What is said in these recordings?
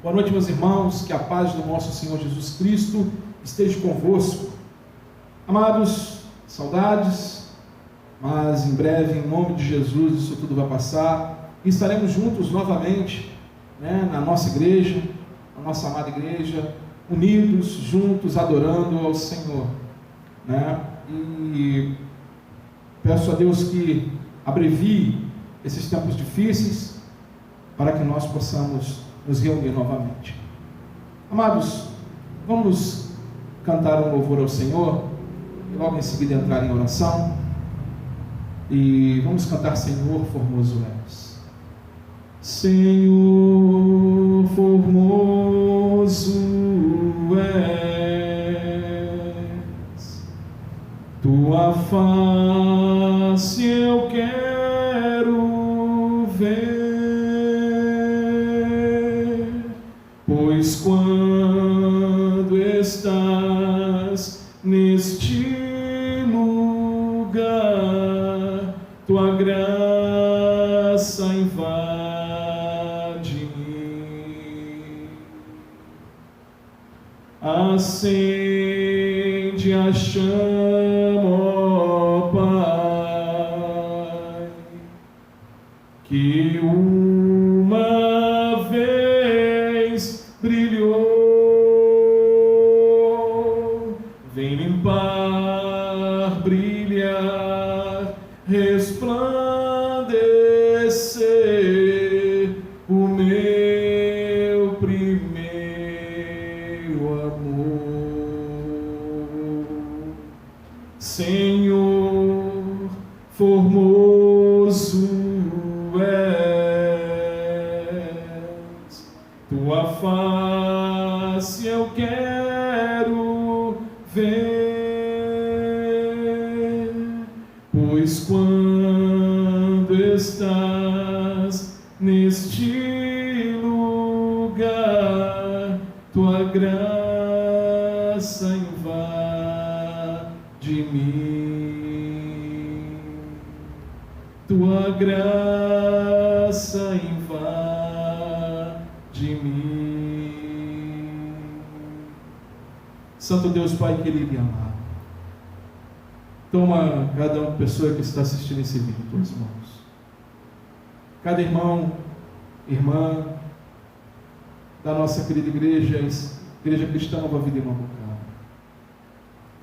Boa noite, meus irmãos, que a paz do nosso Senhor Jesus Cristo esteja convosco. Amados, saudades, mas em breve, em nome de Jesus, isso tudo vai passar e estaremos juntos novamente, na nossa igreja, na nossa amada igreja, unidos, juntos, adorando ao Senhor, E peço a Deus que abrevie esses tempos difíceis para que nós possamos nos reunir novamente. Amados, vamos cantar um louvor ao Senhor e logo em seguida entrar em oração, e vamos cantar Senhor formoso és. Senhor formoso és, tua face eu quero ver, pois quando estás neste lugar, tua graça invade-me, acende a chama, ó Pai, que uma vez brilhou, vem limpar, brilhar, resplandecer o meu primeiro amor. Senhor formoso és, tua face eu quero ver, pois quando estás neste lugar, tua graça invade-me, tua graça invade-me. Santo Deus, Pai querido e amado, toma cada uma pessoa que está assistindo esse vídeo em tuas mãos, cada irmão, irmã da nossa querida igreja, Igreja Cristã Nova Vida Imaculada.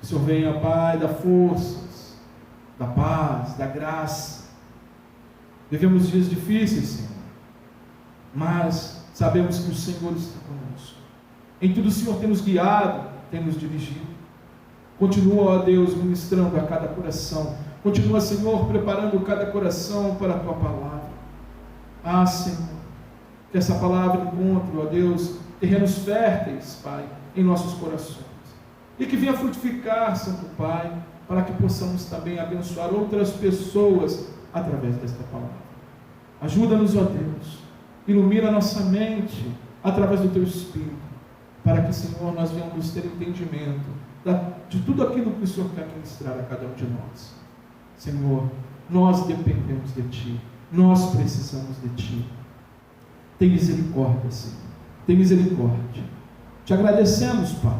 Que o Senhor venha, Pai, dar forças, da paz, da graça. Vivemos dias difíceis, Senhor, mas sabemos que o Senhor está conosco. Em tudo o Senhor tem nos guiado, tem nos dirigido. Continua, ó Deus, ministrando a cada coração. Continua, Senhor, preparando cada coração para a Tua palavra. Ah, Senhor, que essa palavra encontre, ó Deus, terrenos férteis, Pai, em nossos corações. E que venha frutificar, Santo Pai, para que possamos também abençoar outras pessoas através desta palavra. Ajuda-nos, ó Deus, ilumina a nossa mente através do Teu Espírito, para que, Senhor, nós venhamos ter entendimento de tudo aquilo que o Senhor quer ministrar a cada um de nós. Senhor, nós dependemos de Ti, nós precisamos de Ti. Tem misericórdia, Senhor, tem misericórdia. Te agradecemos, Pai,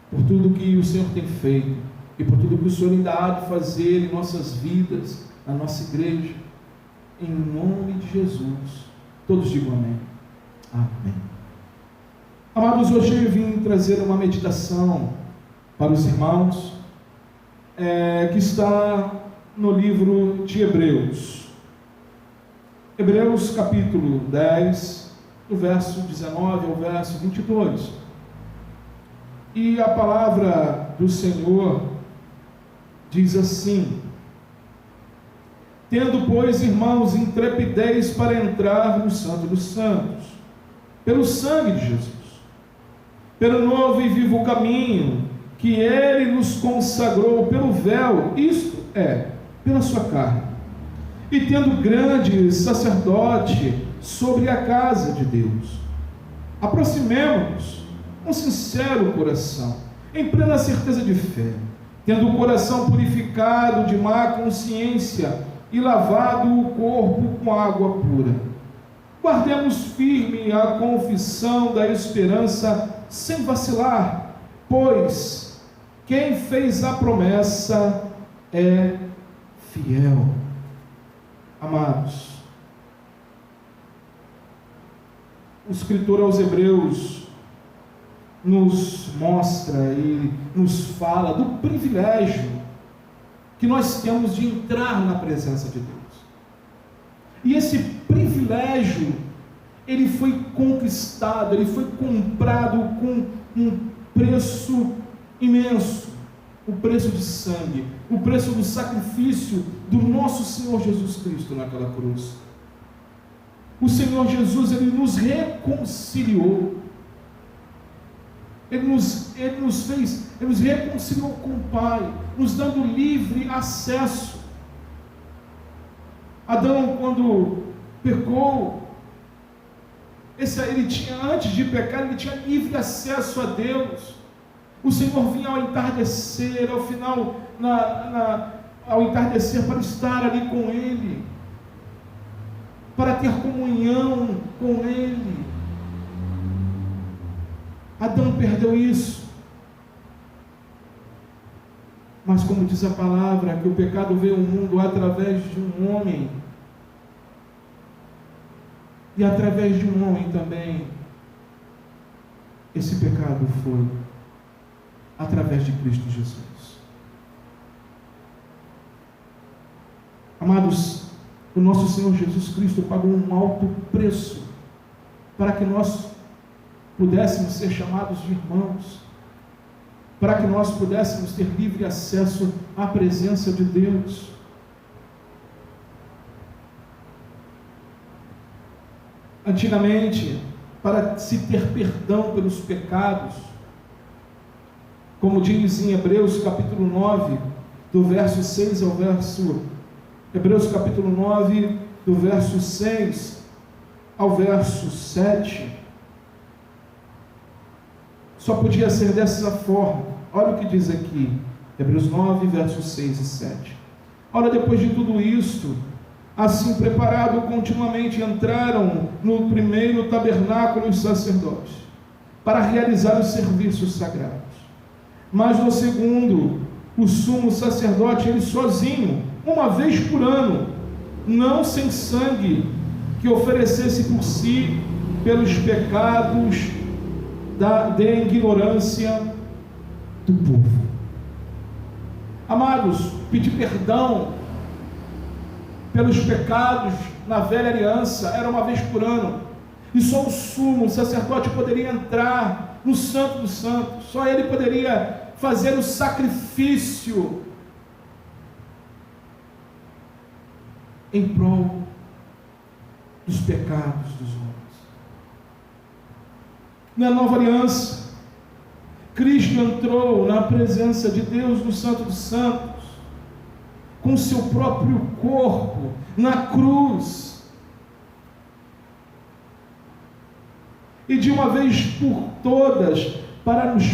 por tudo que o Senhor tem feito e por tudo que o Senhor ainda há de fazer em nossas vidas, na nossa igreja. Em nome de Jesus, todos digam amém. Amém. Amados, hoje eu vim trazer uma meditação para os irmãos, que está no livro de Hebreus. Hebreus capítulo 10, do verso 19 ao verso 22. E a palavra do Senhor diz assim: tendo, pois, irmãos, intrepidez para entrar no Santo dos Santos, pelo sangue de Jesus, pelo novo e vivo caminho que Ele nos consagrou pelo véu, isto é, pela sua carne, e tendo grande sacerdote sobre a casa de Deus, aproximemo-nos com sincero coração, em plena certeza de fé, tendo o coração purificado de má consciência e lavado o corpo com água pura. guardemos firme a confissão da esperança sem vacilar, pois quem fez a promessa é fiel. Amados, o escritor aos Hebreus nos mostra e nos fala do privilégio que nós temos de entrar na presença de Deus. E esse privilégio, ele foi conquistado, ele foi comprado com um preço imenso, o preço de sangue, o preço do sacrifício do nosso Senhor Jesus Cristo naquela cruz. O Senhor Jesus, ele nos reconciliou, ele nos reconciliou com o Pai, nos dando livre acesso. Adão, quando pecou, ele tinha, antes de pecar, ele tinha livre acesso a Deus. O Senhor vinha ao entardecer, ao final, ao entardecer, para estar ali com Ele, para ter comunhão com Ele. Adão perdeu isso. Mas como diz a palavra, que o pecado veio ao mundo através de um homem, e através de um homem também, esse pecado foi através de Cristo Jesus. Amados, o nosso Senhor Jesus Cristo pagou um alto preço para que nós pudéssemos ser chamados de irmãos, para que nós pudéssemos ter livre acesso à presença de Deus. Antigamente, para se ter perdão pelos pecados, como diz em Hebreus capítulo 9, do verso 6 ao verso... Hebreus capítulo 9, do verso 6 ao verso 7, só podia ser dessa forma. Olha o que diz aqui, Hebreus 9, versos 6 e 7. Ora, depois de tudo isto, assim preparado continuamente, entraram no primeiro tabernáculo os sacerdotes, para realizar os serviços sagrados. Mas no segundo, o sumo sacerdote, ele sozinho, uma vez por ano, não sem sangue, que oferecesse por si, pelos pecados da ignorância do povo. Amados, pedir perdão pelos pecados na velha aliança era uma vez por ano, e só o sumo sacerdote poderia entrar no Santo dos Santos, só ele poderia fazer o sacrifício em prol dos pecados dos homens. Na nova aliança, Cristo entrou na presença de Deus no Santo dos Santos, com seu próprio corpo na cruz, e de uma vez por todas, para nos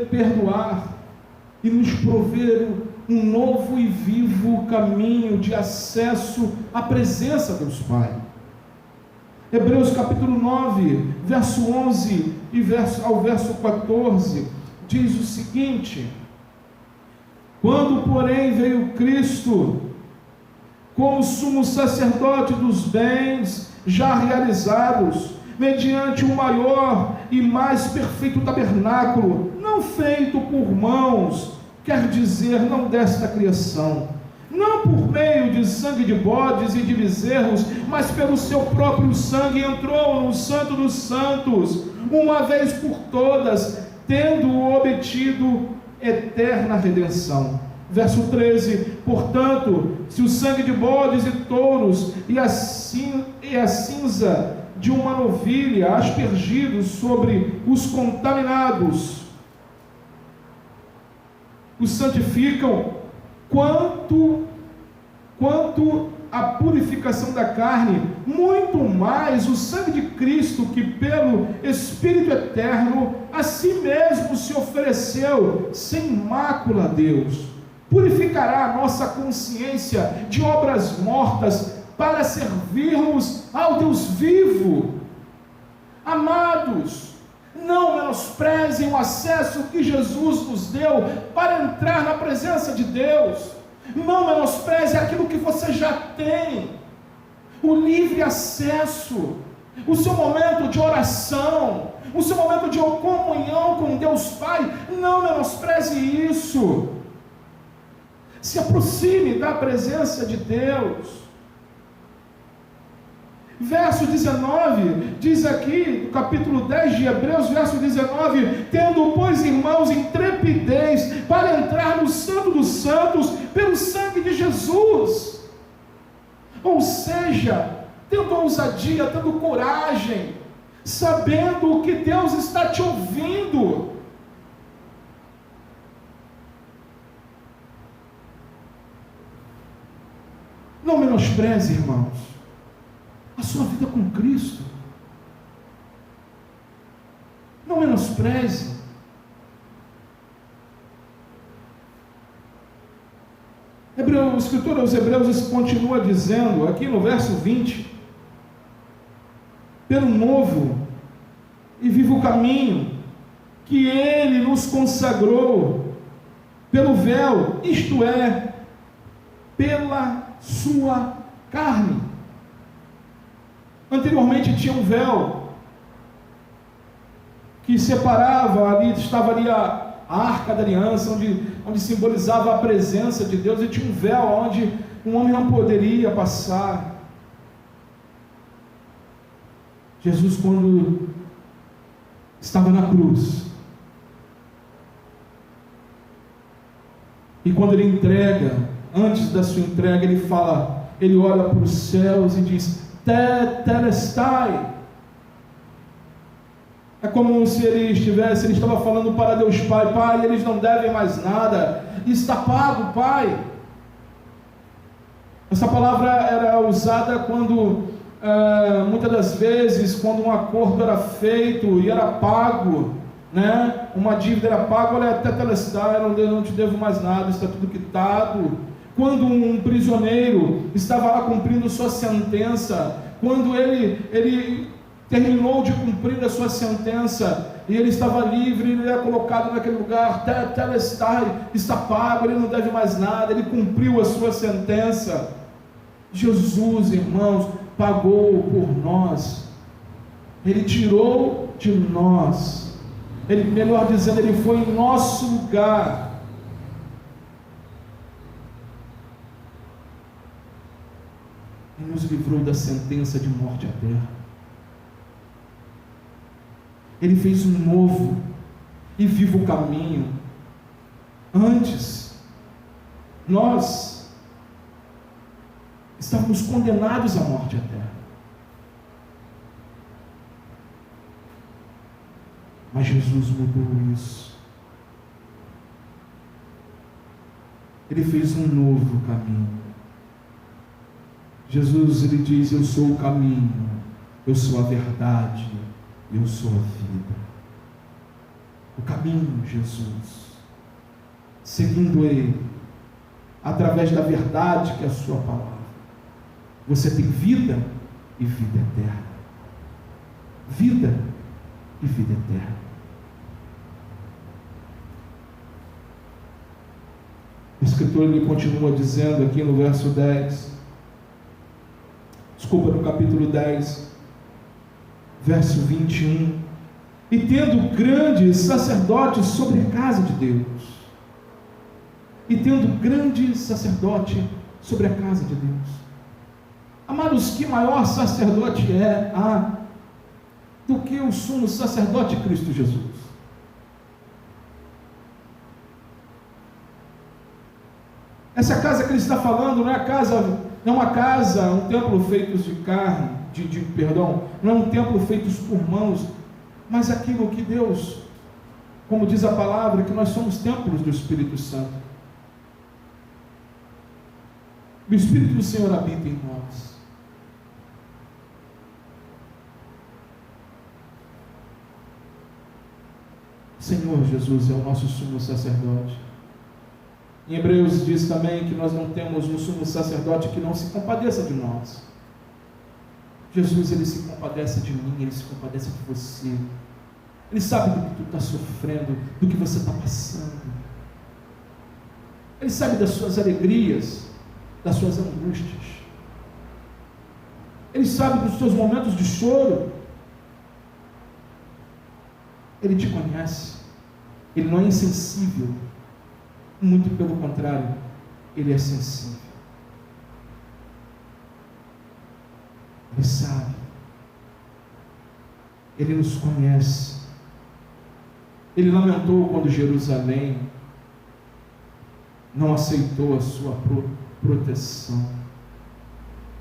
perdoar e nos prover um novo e vivo caminho de acesso à presença de Deus Pai. Hebreus capítulo 9, verso 11 e ao verso 14, diz o seguinte: quando, porém, veio Cristo, como sumo sacerdote dos bens já realizados, mediante o maior e mais perfeito tabernáculo, não feito por mãos, quer dizer, não desta criação, não por meio de sangue de bodes e de bezerros, mas pelo seu próprio sangue entrou no Santo dos Santos, uma vez por todas, tendo obtido eterna redenção. Verso 13: portanto, se o sangue de bodes e touros e a cinza de uma novilha aspergidos sobre os contaminados os santificam, quanto a purificação da carne, muito mais o sangue de Cristo, que pelo Espírito eterno a si mesmo se ofereceu sem mácula a Deus, purificará a nossa consciência de obras mortas para servirmos ao Deus vivo. Amados, não menosprezem o acesso que Jesus nos deu para entrar na presença de Deus. Não menospreze aquilo que você já tem, o livre acesso, o seu momento de oração, o seu momento de comunhão com Deus Pai. Não menospreze isso. Se aproxime da presença de Deus. Verso 19, diz aqui, no capítulo 10 de Hebreus, verso 19: tendo, pois, irmãos, intrepidez para entrar no Santo dos Santos, pelo sangue de Jesus. Ou seja, tendo ousadia, tendo coragem, sabendo que Deus está te ouvindo. Não menospreze, irmãos, a sua vida com Cristo. Não menospreze. O escritor aos Hebreus continua dizendo, aqui no verso 20: pelo novo e vivo caminho que Ele nos consagrou, pelo véu, isto é, pela sua carne. Anteriormente tinha um véu que separava, ali estava ali a arca da aliança, onde simbolizava a presença de Deus, e tinha um véu onde um homem não poderia passar. Jesus, quando estava na cruz, e quando ele entrega, antes da sua entrega, ele fala, ele olha para os céus e diz: Tetelestai. É como se ele estava falando para Deus Pai: Pai, eles não devem mais nada, está pago, Pai. Essa palavra era usada quando, muitas das vezes, quando um acordo era feito e era pago, né? Uma dívida era paga, olha, Tetelestai, eu não te devo mais nada, está tudo quitado. Quando um prisioneiro estava lá cumprindo sua sentença, quando ele terminou de cumprir a sua sentença, e ele estava livre, ele era colocado naquele lugar, Tetelestai, está pago, ele não deve mais nada, ele cumpriu a sua sentença. Jesus, irmãos, pagou por nós, ele tirou de nós, melhor dizendo, ele foi em nosso lugar. E nos livrou da sentença de morte eterna. Ele fez um novo e vivo caminho. Antes, nós estávamos condenados à morte eterna. Mas Jesus mudou isso. Ele fez um novo caminho. Jesus, ele diz: eu sou o caminho, eu sou a verdade, eu sou a vida. O caminho, Jesus, seguindo Ele, através da verdade que é a sua palavra, você tem vida e vida eterna. Vida e vida eterna. O escritor, ele continua dizendo aqui no verso 10, no capítulo 10, verso 21, e tendo grande sacerdote sobre a casa de Deus, e tendo grande sacerdote sobre a casa de Deus. Amados, que maior sacerdote do que o sumo sacerdote Cristo Jesus? Essa casa que ele está falando não é uma casa, um templo feito de carne, não é um templo feito por mãos, mas aquilo que Deus, como diz a palavra, que nós somos templos do Espírito Santo. O Espírito do Senhor habita em nós. O Senhor Jesus é o nosso sumo sacerdote. Em Hebreus diz também que nós não temos um sumo sacerdote que não se compadeça de nós. Jesus, Ele se compadece de mim, Ele se compadece de você. Ele sabe do que tu está sofrendo, do que você está passando. Ele sabe das suas alegrias, das suas angústias. Ele sabe dos seus momentos de choro. Ele te conhece. Ele não é insensível. Muito pelo contrário, Ele é sensível. Ele sabe. Ele nos conhece. Ele lamentou quando Jerusalém não aceitou a sua proteção.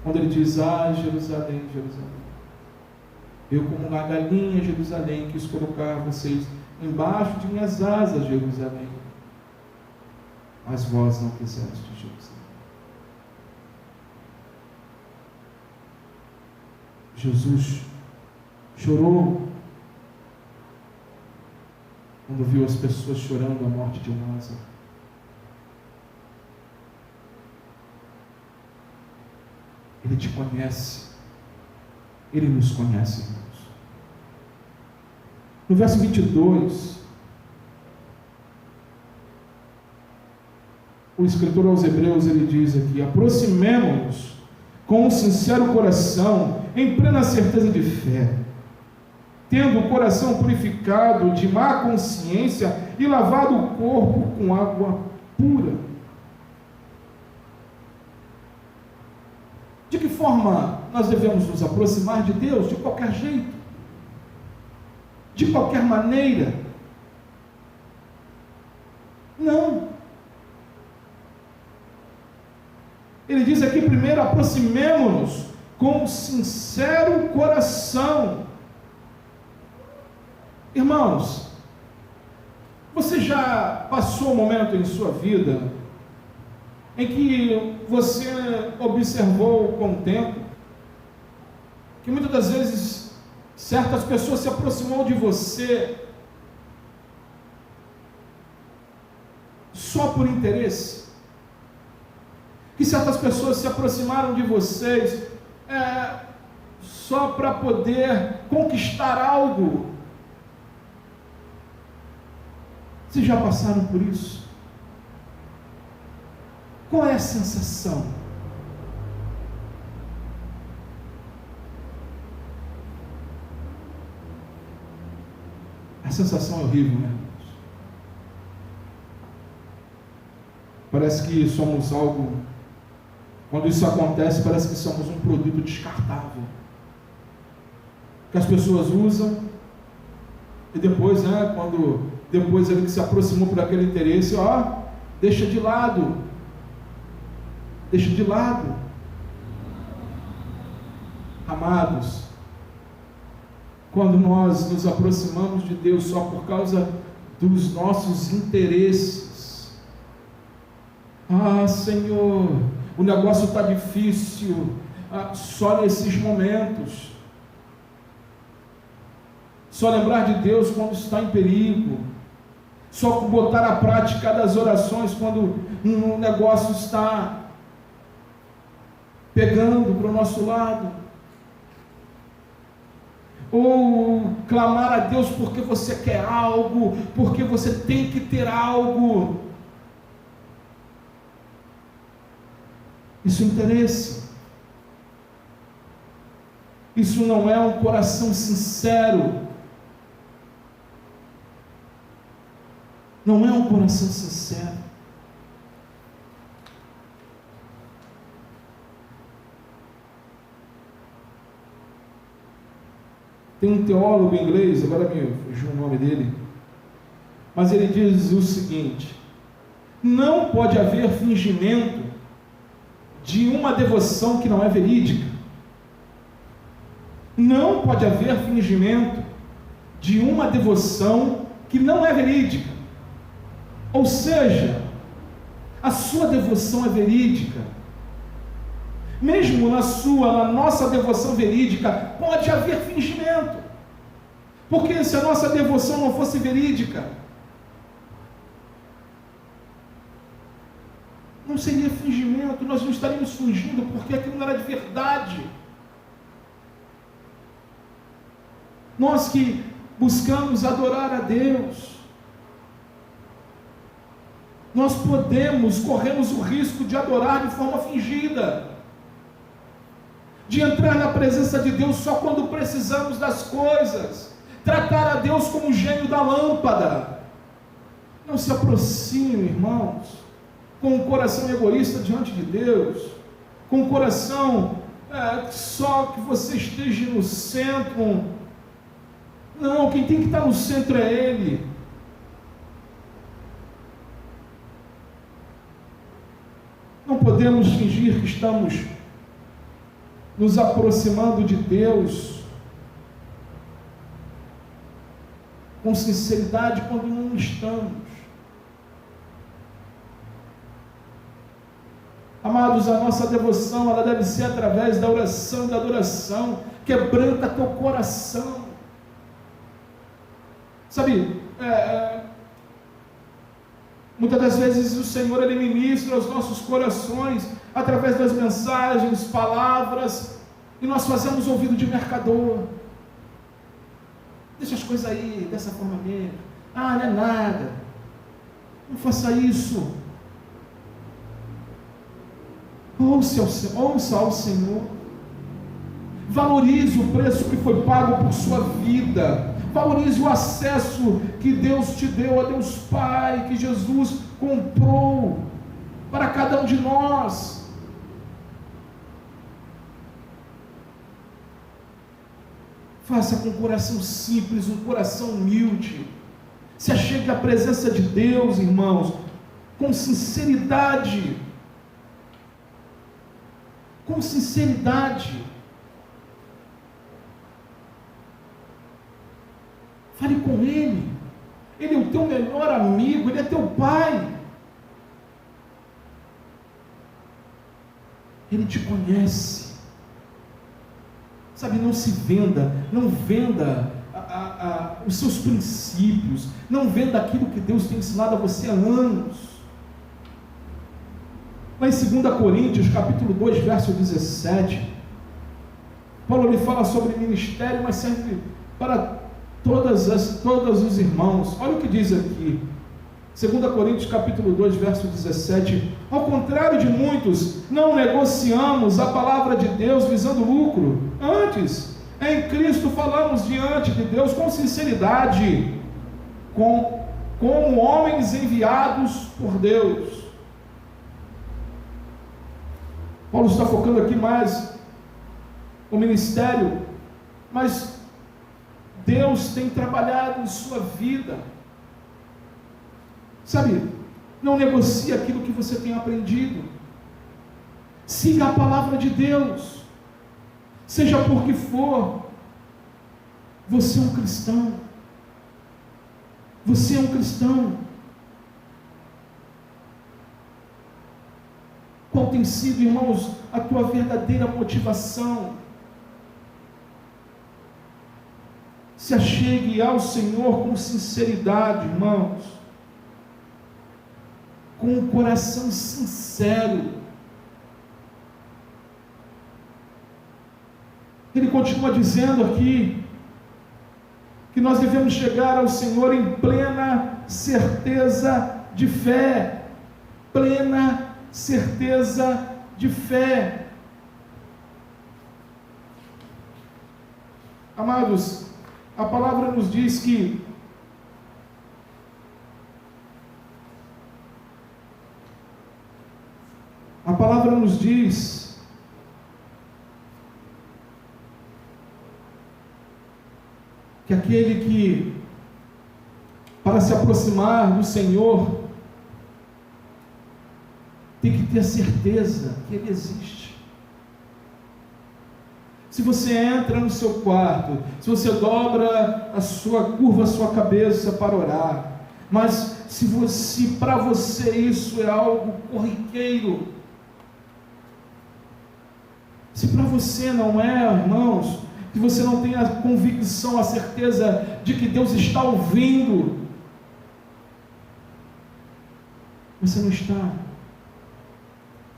Quando ele diz: Jerusalém, Jerusalém, eu como uma galinha, Jerusalém, quis colocar vocês embaixo de minhas asas, Jerusalém, mas vós não quiseste, Jerusalém. Jesus chorou quando viu as pessoas chorando a morte de Lázaro. Ele te conhece. Ele nos conhece, irmãos. No verso 22, o escritor aos Hebreus, ele diz aqui: aproximemo-nos com um sincero coração, em plena certeza de fé, tendo o coração purificado de má consciência e lavado o corpo com água pura. De que forma nós devemos nos aproximar de Deus? De qualquer jeito, de qualquer maneira? Não. Ele diz aqui primeiro: aproximemo-nos com um sincero coração. Irmãos, você já passou um momento em sua vida em que você observou com o tempo que muitas das vezes certas pessoas se aproximou de você só por interesse? Que certas pessoas se aproximaram de vocês só para poder conquistar algo? Vocês já passaram por isso? Qual é a sensação? A sensação é horrível, né, irmãos? Parece que somos algo... Quando isso acontece, parece que somos um produto descartável, que as pessoas usam, e depois, quando depois ele que se aproximou por aquele interesse, deixa de lado. Deixa de lado. Amados, quando nós nos aproximamos de Deus só por causa dos nossos interesses, Senhor, o negócio está difícil, só nesses momentos, só lembrar de Deus quando está em perigo, só botar a prática das orações quando um negócio está pegando para o nosso lado, ou clamar a Deus porque você quer algo, porque você tem que ter algo. Isso é interesse. Isso não é um coração sincero. Não é um coração sincero. Tem um teólogo inglês, agora me fugiu o nome dele, mas ele diz o seguinte: não pode haver fingimento de uma devoção que não é verídica. Não pode haver fingimento de uma devoção que não é verídica. Ou seja, a sua devoção é verídica. Mesmo na nossa devoção verídica, pode haver fingimento. Porque se a nossa devoção não fosse verídica, não seria fingimento, nós não estaríamos fingindo, porque aquilo não era de verdade. Nós que buscamos adorar a Deus, nós corremos o risco de adorar de forma fingida, de entrar na presença de Deus só quando precisamos das coisas, tratar a Deus como o gênio da lâmpada. Não se aproxime, irmãos, com um coração egoísta diante de Deus, com um coração só que você esteja no centro. Não, quem tem que estar no centro é Ele. Não podemos fingir que estamos nos aproximando de Deus com sinceridade quando não estamos. Amados, a nossa devoção, ela deve ser através da oração e da adoração. Quebranta teu coração. Sabe, muitas das vezes o Senhor, Ele ministra aos nossos corações, através das mensagens, palavras, e nós fazemos ouvido de mercador. Deixa as coisas aí, dessa forma mesmo. Não é nada. Não faça isso. Ouça ao Senhor. Valorize o preço que foi pago por sua vida. Valorize o acesso que Deus te deu, a Deus Pai, que Jesus comprou para cada um de nós. Faça com um coração simples, um coração humilde. Se achegue à presença de Deus, irmãos, com sinceridade. Com sinceridade. Fale com Ele. Ele é o teu melhor amigo, Ele é teu Pai. Ele te conhece. Sabe, não se venda, não venda os seus princípios, não venda aquilo que Deus tem ensinado a você há anos. Lá em 2 Coríntios, capítulo 2, verso 17, Paulo lhe fala sobre ministério, mas serve para todos os irmãos. Olha o que diz aqui, 2 Coríntios capítulo 2, verso 17: ao contrário de muitos, não negociamos a palavra de Deus visando lucro. Antes, em Cristo falamos diante de Deus com sinceridade, como homens enviados por Deus. Paulo está focando aqui mais o ministério, mas Deus tem trabalhado em sua vida. Sabe, não negocie aquilo que você tem aprendido. Siga a palavra de Deus, seja por que for. Você é um cristão. Você é um cristão. Qual tem sido, irmãos, a tua verdadeira motivação? Se achegue ao Senhor com sinceridade, irmãos, com um coração sincero. Ele continua dizendo aqui que nós devemos chegar ao Senhor em plena certeza de fé. Plena certeza de fé. Amados, a palavra nos diz que aquele que, para se aproximar do Senhor, tem que ter a certeza que Ele existe. Se você entra no seu quarto, se você curva a sua cabeça para orar, mas se para você isso é algo corriqueiro, se para você não é, irmãos, se você não tem a convicção, a certeza de que Deus está ouvindo, você não está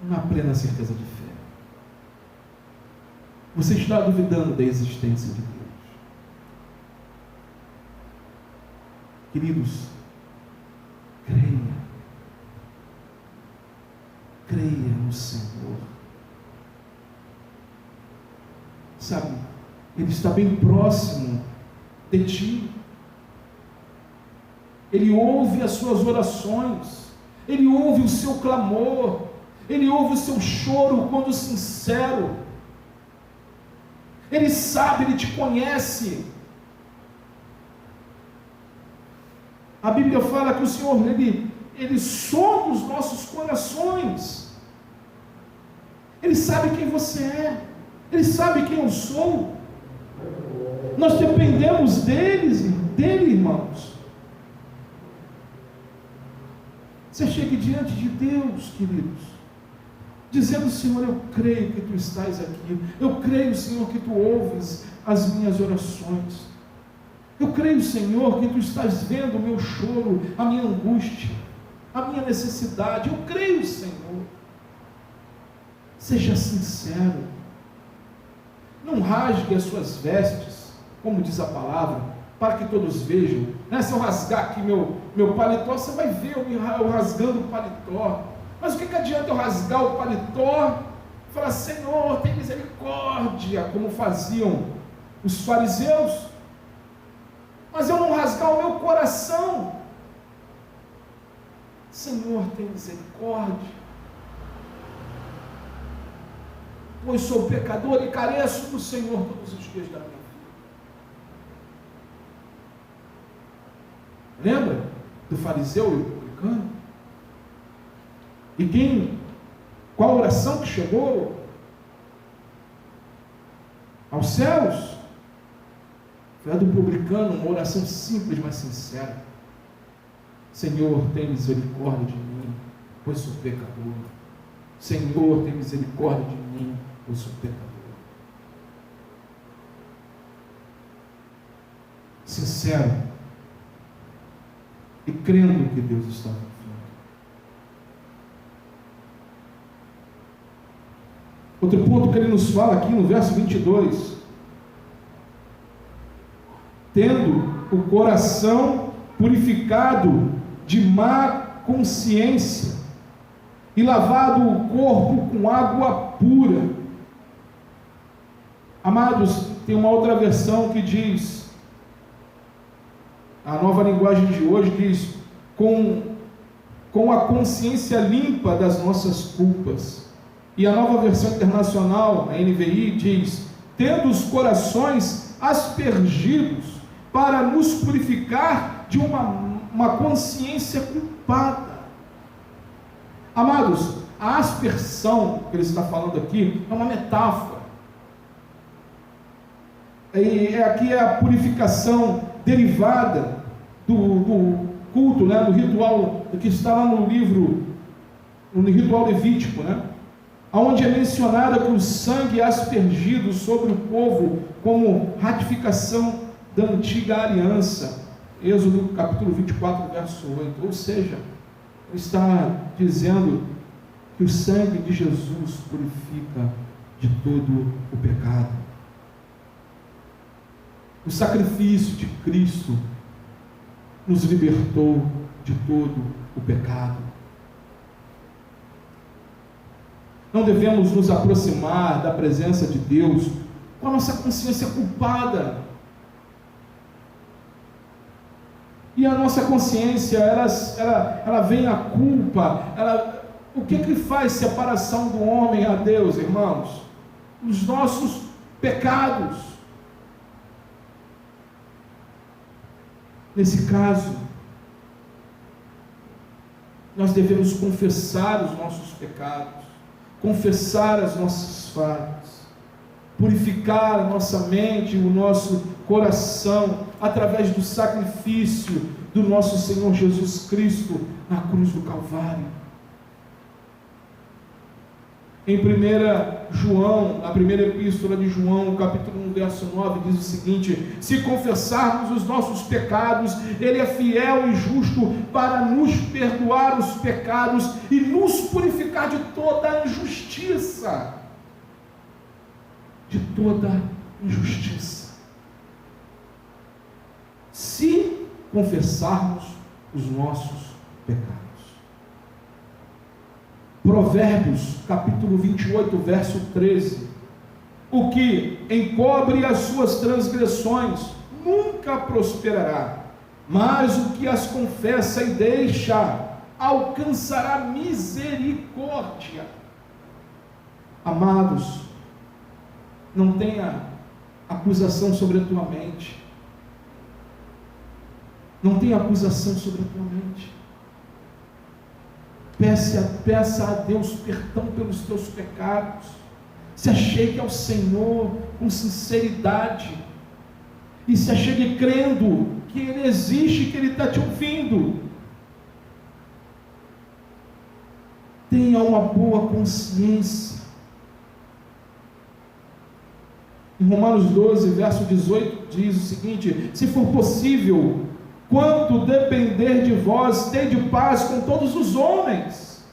uma plena certeza de fé. Você está duvidando da existência de Deus. Queridos, creia. Creia no Senhor. Sabe, Ele está bem próximo de ti. Ele ouve as suas orações. Ele ouve o seu clamor. Ele ouve o seu choro quando sincero. Ele sabe, Ele te conhece. A Bíblia fala que o Senhor, Ele sonda os nossos corações. Ele sabe quem você é. Ele sabe quem eu sou. Nós dependemos dele, irmãos. Você chega diante de Deus, queridos, dizendo: Senhor, eu creio que Tu estás aqui. Eu creio, Senhor, que Tu ouves as minhas orações. Eu creio, Senhor, que Tu estás vendo o meu choro, a minha angústia, a minha necessidade. Eu creio, Senhor. Seja sincero. Não rasgue as suas vestes, como diz a palavra, para que todos vejam. Se eu rasgar aqui meu paletó, você vai ver eu rasgando o paletó. Mas o que adianta eu rasgar o paletó e falar: Senhor, tem misericórdia, como faziam os fariseus, mas eu não rasgar o meu coração? Senhor, tem misericórdia, pois sou pecador e careço do Senhor todos os dias da minha vida. Lembra do fariseu e do publicano? E qual a oração que chegou aos céus? Foi a do publicano, uma oração simples, mas sincera: Senhor, tem misericórdia de mim, pois sou pecador. Senhor, tem misericórdia de mim, pois sou pecador. Sincero e crendo que Deus está ouvindo. Outro ponto que ele nos fala aqui no verso 22: tendo o coração purificado de má consciência e lavado o corpo com água pura. Amados, tem uma outra versão que diz, a Nova Linguagem de hoje diz: com a consciência limpa das nossas culpas. E a Nova Versão Internacional, a NVI, diz: tendo os corações aspergidos para nos purificar de uma consciência culpada. Amados, a aspersão que ele está falando aqui é uma metáfora. Aqui é a purificação derivada do culto, do ritual, que está lá no ritual levítico, onde é mencionado que o sangue é aspergido sobre o povo como ratificação da antiga aliança. Êxodo capítulo 24, verso 8. Ou seja, está dizendo que o sangue de Jesus purifica de todo o pecado. O sacrifício de Cristo nos libertou de todo o pecado. Não devemos nos aproximar da presença de Deus com a nossa consciência culpada. E a nossa consciência, ela vem a culpa. O que faz separação do homem a Deus, irmãos? Os nossos pecados. Nesse caso, nós devemos confessar os nossos pecados, confessar as nossas falhas, purificar a nossa mente, o nosso coração, através do sacrifício do nosso Senhor Jesus Cristo na cruz do Calvário. Em 1 João, a primeira epístola de João, capítulo 1, verso 9, diz o seguinte: se confessarmos os nossos pecados, Ele é fiel e justo para nos perdoar os pecados e nos purificar de toda injustiça. De toda injustiça. Se confessarmos os nossos pecados. Provérbios, capítulo 28, verso 13. O que encobre as suas transgressões nunca prosperará, mas o que as confessa e deixa alcançará misericórdia. Amados, não tenha acusação sobre a tua mente. Não tenha acusação sobre a tua mente. Peça a Deus perdão pelos teus pecados. Se achegue ao Senhor com sinceridade. E se achegue crendo que Ele existe, que Ele está te ouvindo. Tenha uma boa consciência. Em Romanos 12, verso 18, diz o seguinte: se for possível, quanto depender de vós, tende paz com todos os homens.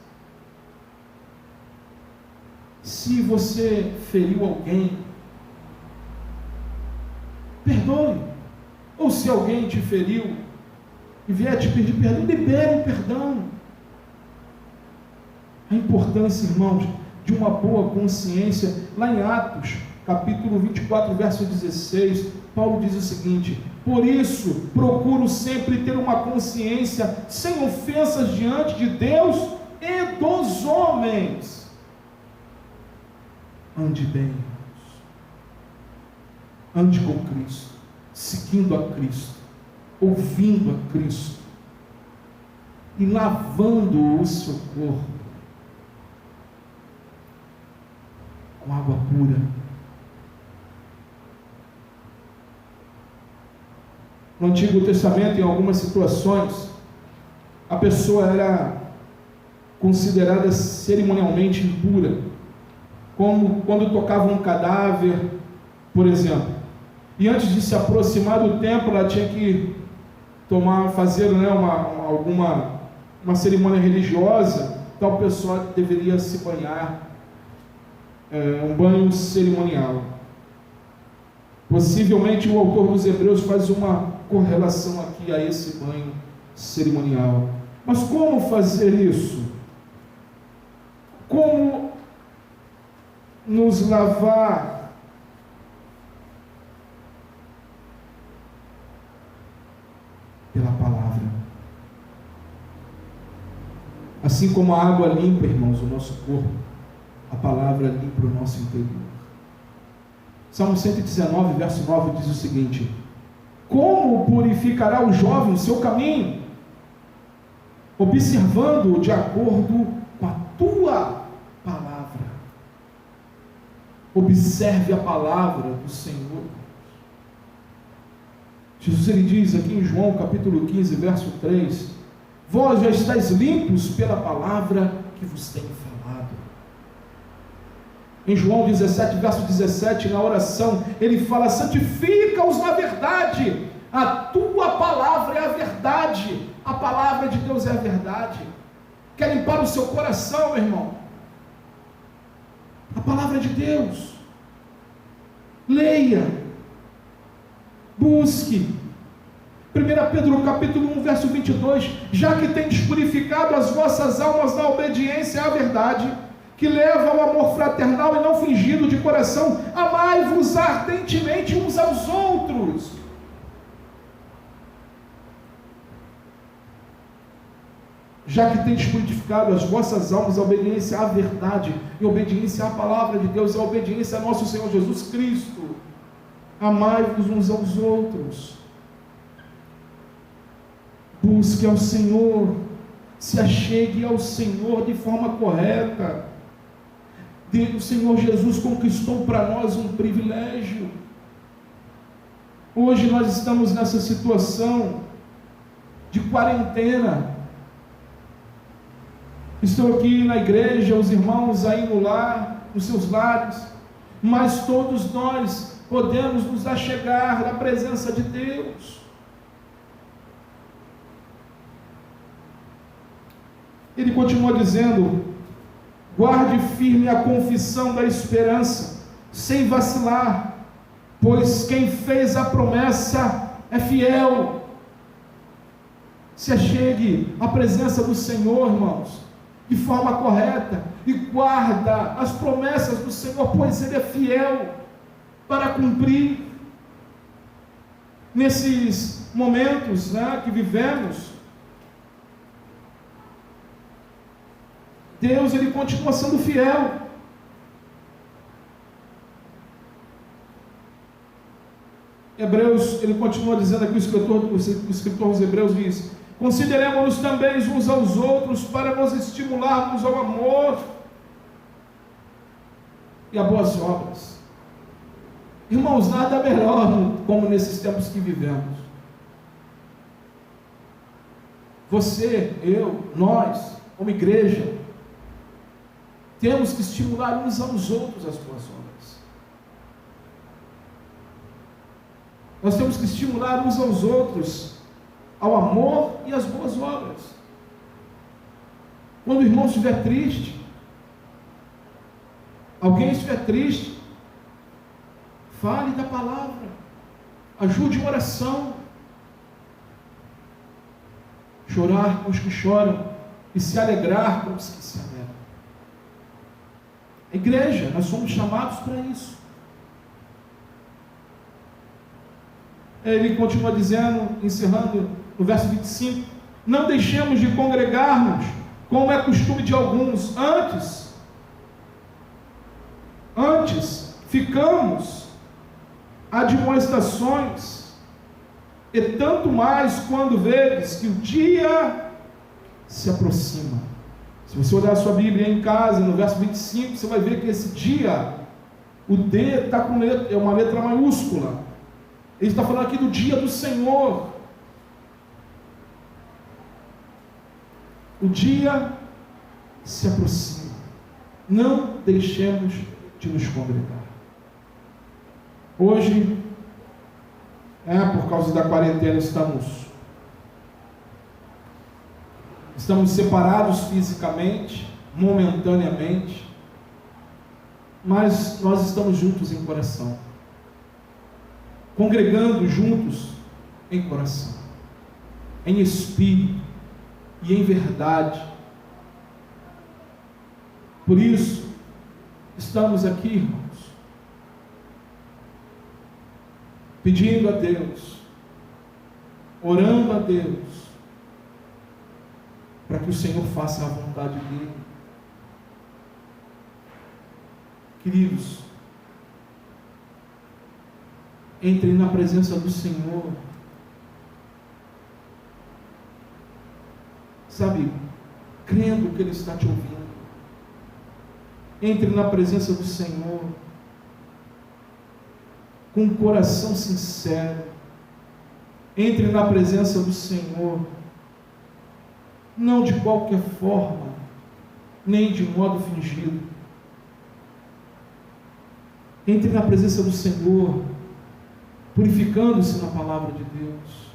Se você feriu alguém, perdoe. Ou se alguém te feriu e vier te pedir perdão, libere o perdão. A importância, irmãos, de uma boa consciência. Lá em Atos, capítulo 24, verso 16, Paulo diz o seguinte: por isso procuro sempre ter uma consciência sem ofensas diante de Deus e dos homens. Ande bem, irmãos. Ande com Cristo, seguindo a Cristo, ouvindo a Cristo e lavando o seu corpo com água pura. No Antigo Testamento, em algumas situações, a pessoa era considerada cerimonialmente impura, como quando tocava um cadáver, por exemplo, e antes de se aproximar do templo, ela tinha que fazer uma cerimônia religiosa. Tal pessoa deveria se banhar, um banho cerimonial. Possivelmente o autor dos Hebreus faz uma correlação aqui a esse banho cerimonial. Mas como fazer isso? Como nos lavar? Pela palavra. Assim como a água limpa, irmãos, o nosso corpo, a palavra limpa o nosso interior. Salmo 119, verso 9 diz o seguinte: como purificará o jovem o seu caminho? Observando-o de acordo com a tua palavra. Observe a palavra do Senhor. Jesus, ele diz aqui em João capítulo 15, verso 3: vós já estáis limpos pela palavra que vos tenho falado. Em João 17, verso 17, na oração, ele fala: santifica-os na verdade, a tua palavra é a verdade. A palavra de Deus é a verdade. Quer limpar o seu coração, meu irmão? A palavra de Deus. Leia, busque. 1 Pedro capítulo 1, verso 22, já que tendes purificado as vossas almas na obediência à verdade, que leva ao amor fraternal e não fingido de coração, amai-vos ardentemente uns aos outros. Já que tendes purificado as vossas almas, a obediência à verdade, e obediência à palavra de Deus, a obediência a nosso Senhor Jesus Cristo, amai-vos uns aos outros. Busque ao Senhor, se achegue ao Senhor de forma correta. O Senhor Jesus conquistou para nós um privilégio. Hoje nós estamos nessa situação de quarentena. Estou aqui na igreja, os irmãos aí no lar, nos seus lares, mas todos nós podemos nos achegar na presença de Deus. Ele continua dizendo: guarde firme a confissão da esperança, sem vacilar, pois quem fez a promessa é fiel. Se achegue à presença do Senhor, irmãos, de forma correta, e guarda as promessas do Senhor, pois Ele é fiel para cumprir. Nesses momentos, que vivemos, Deus, Ele continua sendo fiel. Hebreus, ele continua dizendo aqui, o escritor dos Hebreus diz: consideremos-nos também uns aos outros para nos estimularmos ao amor e a boas obras. Irmãos, nada melhor como nesses tempos que vivemos. Você, eu, nós, como igreja, temos que estimular uns aos outros as boas obras. Nós temos que estimular uns aos outros ao amor e às boas obras. Quando o irmão estiver triste, alguém estiver triste, fale da palavra, ajude em oração. Chorar com os que choram e se alegrar com os que se alegram. Igreja, nós somos chamados para isso. Ele continua dizendo, encerrando no verso 25: não deixemos de congregar-nos, como é costume de alguns, antes ficamos admoestações, e tanto mais quando vedes que o dia se aproxima. Se você olhar a sua Bíblia em casa, no verso 25, você vai ver que esse dia, o D está com é uma letra maiúscula. Ele está falando aqui do dia do Senhor. O dia se aproxima. Não deixemos de nos congregar. Hoje, por causa da quarentena, estamos separados fisicamente, momentaneamente, mas nós estamos juntos em coração, congregando juntos em coração, em espírito e em verdade. Por isso, estamos aqui, irmãos, pedindo a Deus, orando a Deus, para que o Senhor faça a vontade dEle. Queridos, entre na presença do Senhor, sabe, crendo que Ele está te ouvindo. Entre na presença do Senhor, com um coração sincero. Entre na presença do Senhor, não de qualquer forma, nem de modo fingido. Entre na presença do Senhor, purificando-se na palavra de Deus.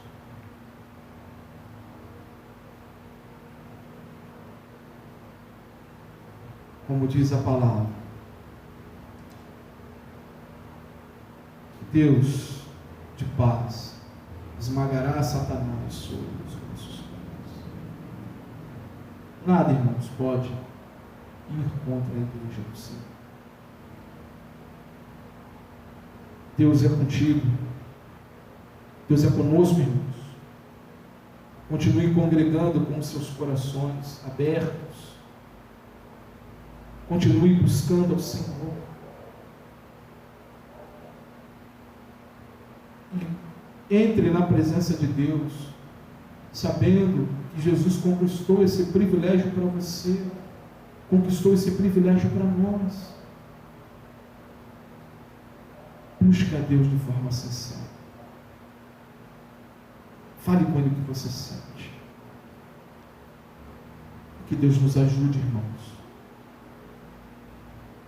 Como diz a palavra, Deus de paz esmagará Satanás sobre os nossos pés. Nada, irmãos, pode ir contra a igreja do Senhor. Deus é contigo. Deus é conosco, irmãos. Continue congregando com os seus corações abertos. Continue buscando ao Senhor. E entre na presença de Deus, sabendo que Jesus conquistou esse privilégio para você, conquistou esse privilégio para nós. Busque a Deus de forma sincera. Fale com Ele o que você sente. Que Deus nos ajude, irmãos,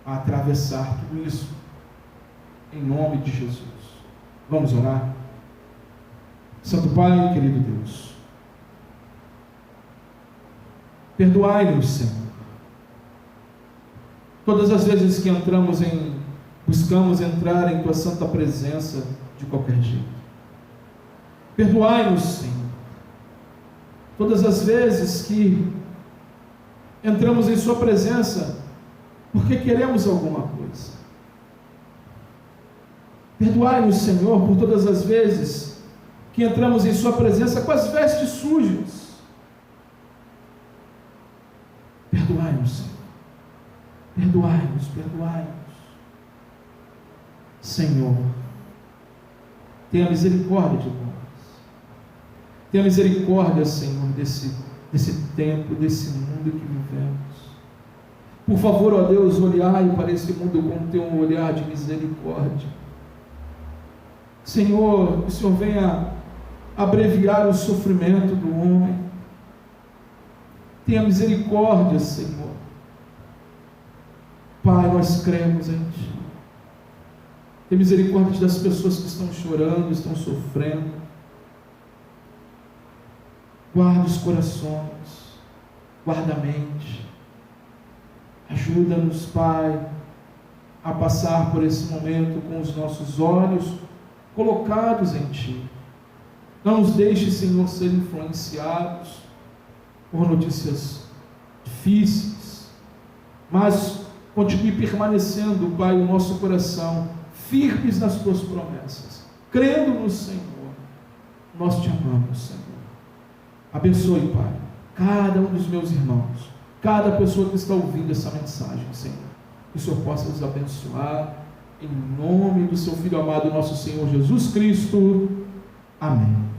a atravessar tudo isso, em nome de Jesus. Vamos orar? Santo Pai, querido Deus, perdoai-nos, Senhor, todas as vezes que buscamos entrar em Tua santa presença de qualquer jeito. Perdoai-nos, Senhor, todas as vezes que entramos em Sua presença porque queremos alguma coisa. Perdoai-nos, Senhor, por todas as vezes que entramos em Sua presença com as vestes sujas. Perdoai-nos, Senhor. Perdoai-nos, perdoai-nos. Senhor, tenha misericórdia de nós. Tenha misericórdia, Senhor, desse tempo, desse mundo que vivemos. Por favor, ó Deus, olhai para esse mundo com teu olhar de misericórdia. Senhor, que o Senhor venha abreviar o sofrimento do homem. Tenha misericórdia, Senhor. Pai, nós cremos em Ti. Tenha misericórdia das pessoas que estão chorando, estão sofrendo. Guarda os corações, guarda a mente. Ajuda-nos, Pai, a passar por esse momento com os nossos olhos colocados em Ti. Não nos deixe, Senhor, ser influenciados por notícias difíceis, mas continue permanecendo, Pai, o nosso coração firmes nas Tuas promessas, crendo no Senhor. Nós Te amamos, Senhor. Abençoe, Pai, cada um dos meus irmãos, cada pessoa que está ouvindo essa mensagem, Senhor. Que o Senhor possa nos abençoar, em nome do Seu Filho amado, nosso Senhor Jesus Cristo. Amém.